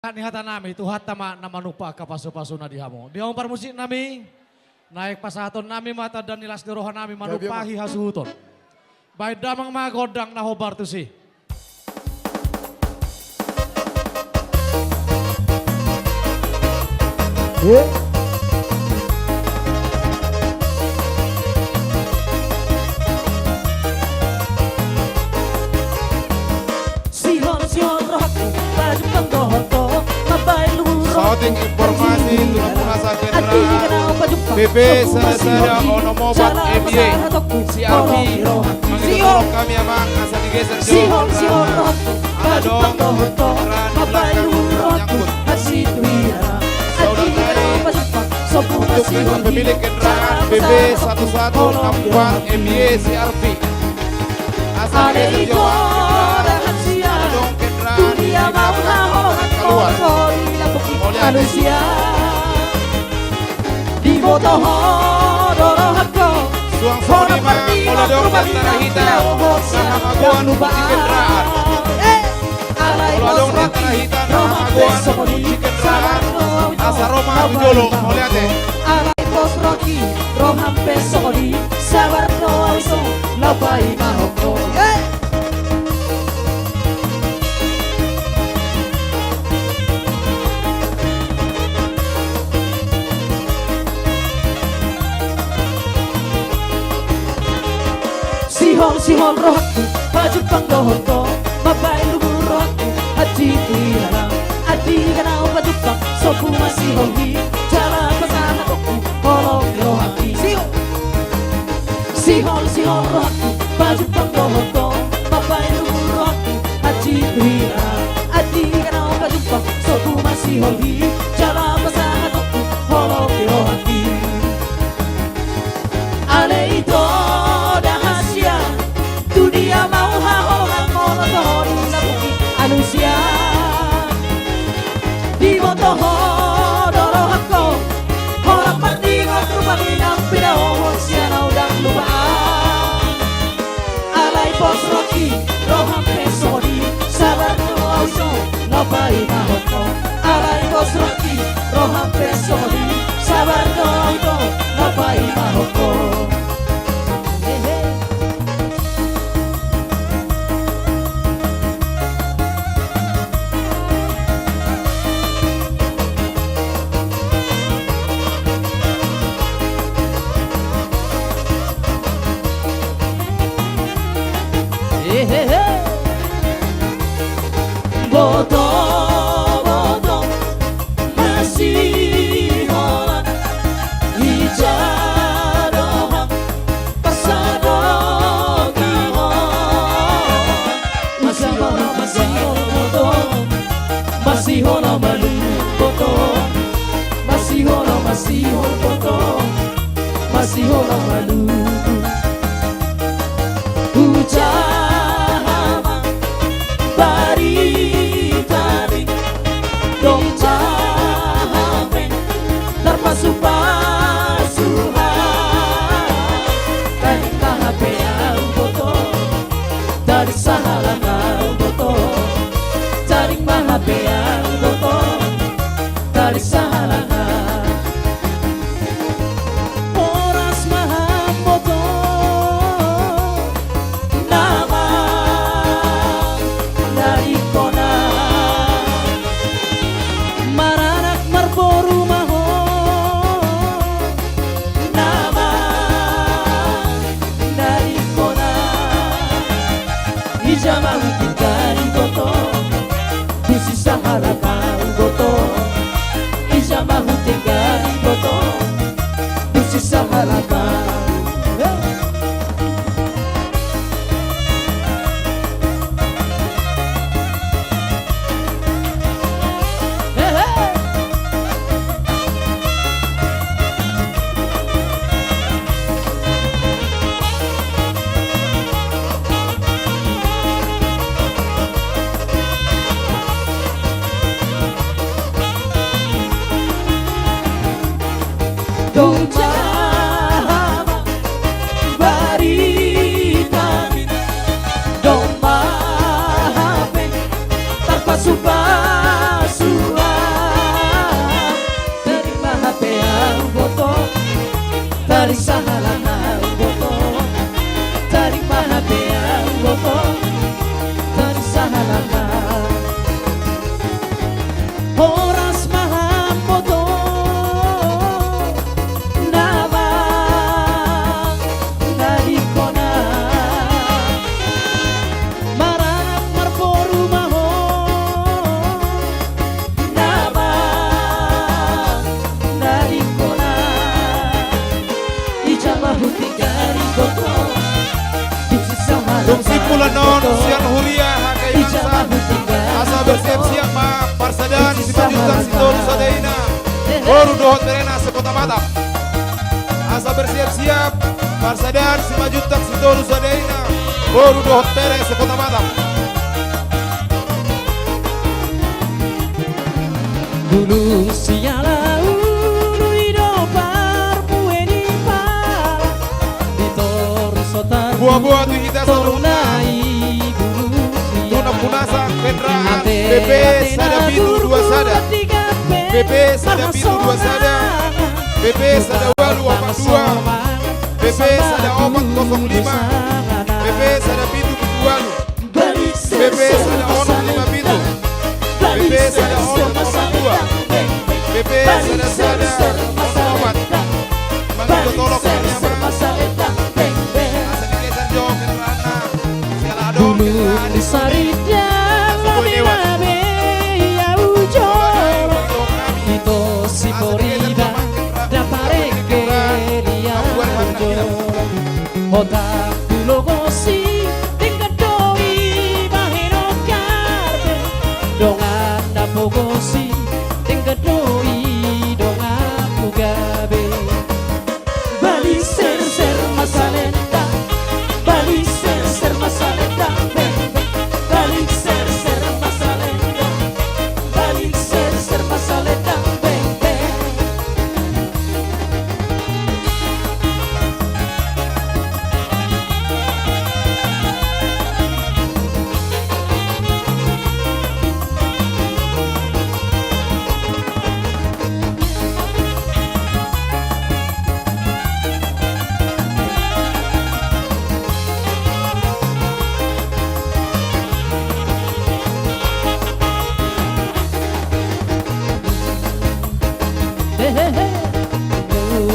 Nihatan nami tuhat tama nama nupa kapasu-pasu na dihamo. Di par musik nami naik pasahaton nami mata dan nilas dirohan nami manupahi hasuhuton. Baik damang magodang na hobar tu si. Shouting informasi untuk penasa kendaraan BP Sada Onomobat MBA CRP mengitolong kami amang asal digeser jauh ada dong peran belakang menyangkut untuk pemilik kendaraan BP 1164 MBA CRP asal digeser jauh ada dong kendaraan keluar manusia di foto horohako suang sonima molodong antara hitam sama maguan kunci kendaraan molodong antara hitam sama maguan kunci kendaraan asa Roma Ujolo moliate alay pos Rocky roham pesori sabar no auso labai mahoko Sihon rohku, baju panggohonto, mabai lugu rohku, haji tuilana, adi kanau baju pang, soku masih hobi, jalan pasana koku, kolong rohaki. Sihon rohku, baju panggohonto, mabai lugu rohku, haji tuilana, adi kanau baju pang, soku masih hobi, jalan pasana koku, kolong rohaki. Ale itu dunia mau haholan monotori nabuki anusia di moto hodoro hako horak mati ngotor malinang pinahon siana udang lubaan alay pos Rocky roham pesori sabar no auso labai mahoko alay pos Rocky roham pesori sabar no auso labai mahoko. Boto masih holan hijarohan pasado kahon masih holan boto masih holan malu boto masih holan boto masih holan malu Pasu-pasu Boru dohot Terena sekota Batam. Asa bersiap-siap, Parsadar si majutak si Tolu Sadeina. Boru dohot Terena sekota Batam. Dulu siala ulu idopar pueni pala Ditoru sotar Buah-buah tu kita torunai Dulu Tuna punasa kendaraan Ate- PP ate sada na pitu guru dua sada. tiga pe, PP sada pitu dua sada. PP sada walu opat dua. PP sada opat 05. PP sada pitu pitu walu. PP sada ono 5 pitu. PP sada ono 02. PP sada opat. Manggil tolok nyaman. Asal dikesan jo kendaraan. Segala ado Dulu kendaraan. di Sarida labe ya ujo Ito si Corrida da parecchie dia ujo Otak dulu gosi tingkat doi bahino karde Dongan da pogosi tingkat doi dongan pugabe Bali ser masalenta Bali ser masalenta Bali ser masalenta Bali ser masalenta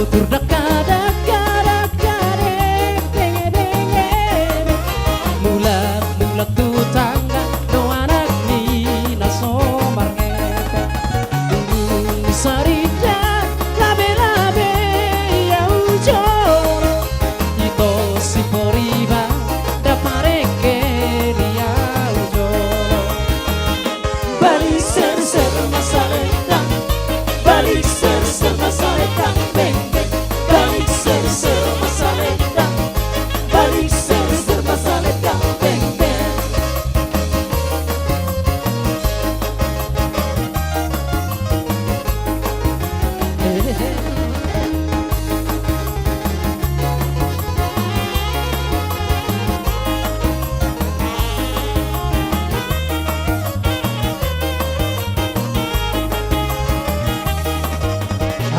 Tutur Mulat tu tangga no anak ni na somar ngeka Dulu sarida labe ya ujoro Ito si Poriba da parecchie dia ujoro Bali ser masaleta Bali ser masaleta Bali ser masaleta Bali ser masaleta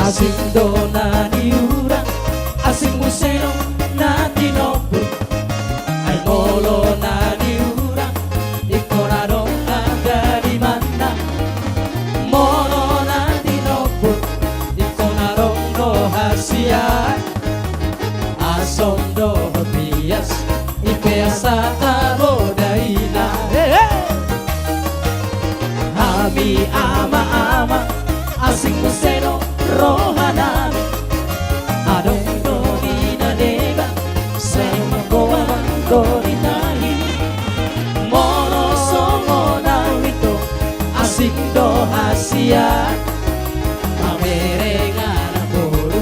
Asing dona diura, asing museo na tinopur Ay molo na diura, ikonarong ada di mana Molo na tinopur, ikonarong rohasia Asom do bias, ipeasa tabodaina Ami ama asing museo rohanan adong dodina deba sema goa dodinahi mono songo nawito asing do hasia mamerenga na bolu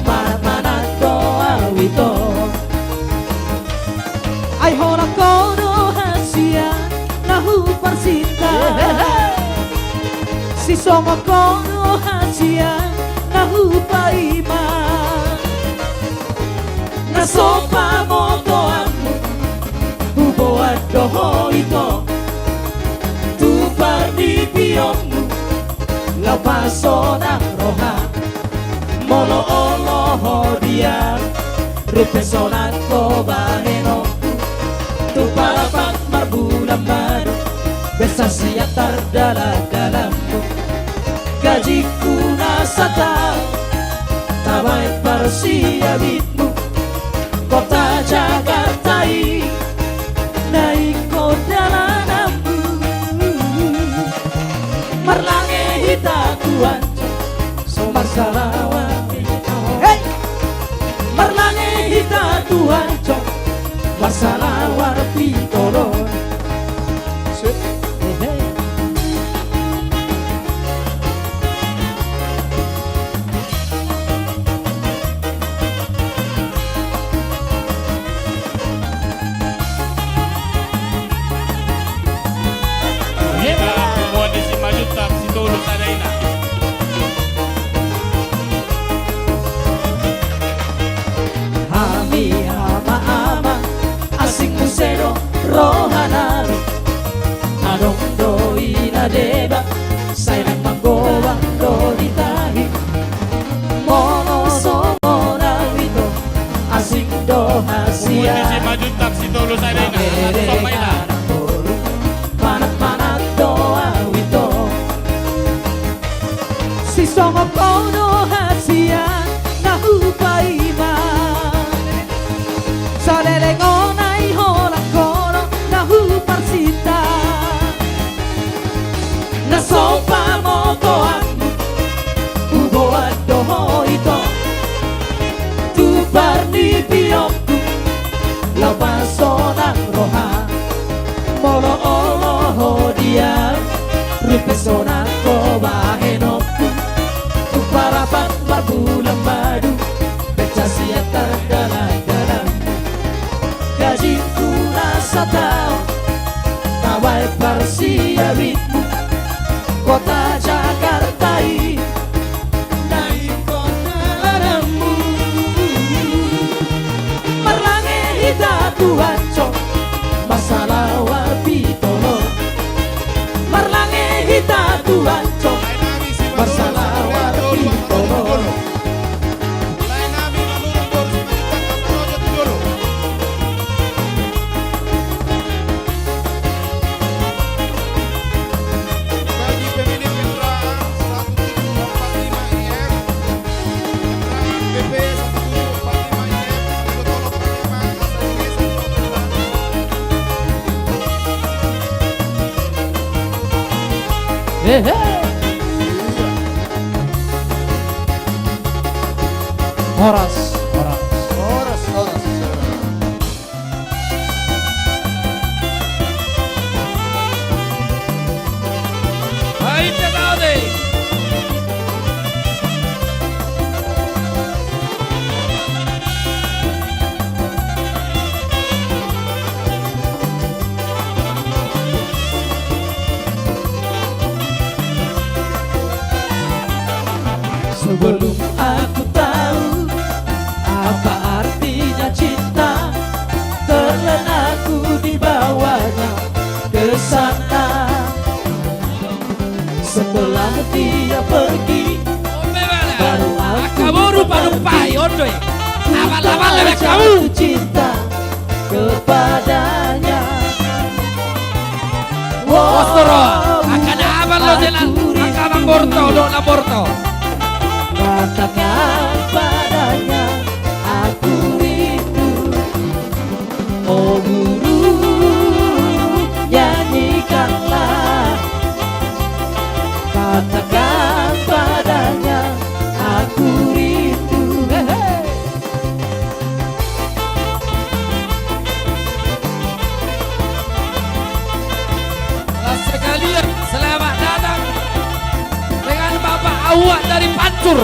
mana do awito ay hora kono hasia nahu parsita si songo kono hasia nahu paima na sopa moto amu hubo adoho ito tu pardi piomu la paso na roha molo oloho dia rupesonan ko baheno tu parapat marbulan madu besasiat dalammu gajiku nasata tabay parsiabitmu kota Jakartai naikot dalanammu marlange hitakuan somar salawan hey marlange hitatuan masalawar pitoron sadeba sayang manggoba do ditahi mono somona wito asing do hasia Umur maju taksi tolu saya na. Sampai na. Manat-manat doa wito si songo kono hasia nahupai ma salelengona ihola kono nahuparsita nasopa moto aku ubo adoho ito tu parni piyokku lapaso ng roha molo oloho dia rupesona ko bahenokku tu parapan barbulan madu pecah terdalam-dalam gajiku rasa tahu kawai persiawitmu kota Jakarta naik kotaramu marlange hidatu hancur masalah wapitolo marlange hidatu hancur masalah wapitolo Lain namin manurong bor si Majutak Kaprojo Tidolo. Bagi pemilik kendaraan 1745 IF, kendaraan PP 1745 IF, Tolong Paniaman, asal desa Horas. Horas. Ahí te dade. sebelum aku tahu apa artinya cinta terlena aku dibawanya ke sana setelah dia pergi baru aku Akaboru panupai ondoy. Abal-abal lebek kamu. jatuh cinta kepadanya Postoro. Akan abal lo jalan. Akabang borto lo na borto. katakan padanya aku rindu oh guru nyanyikanlah katakan padanya aku rindu Sekalian selamat datang dengan Bapak Awak dari Pancur.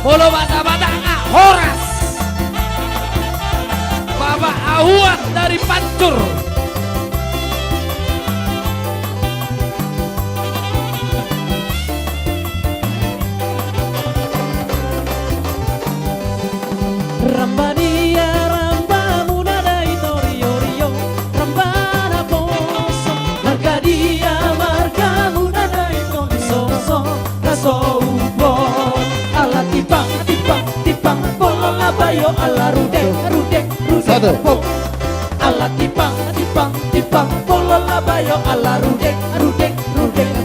Bolo bahasa Batak Horas. Bapak Awak dari Pancur. Rambania rambamu nadai tori-orio rambana poso margadia margamu nadai tori-soso raso upo ala tipang polo labayo ala rudek po ala tipang polo labayo ala rudek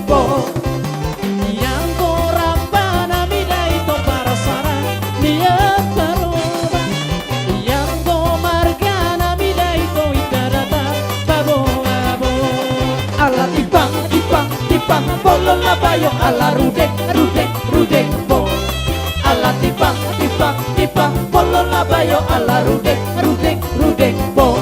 po yang ko rambana midai to para sana niat baroba yang ko margana midai to ikarata babo ala tipang polo labayo ala rudek po ala tipang polo labayo ala rudek po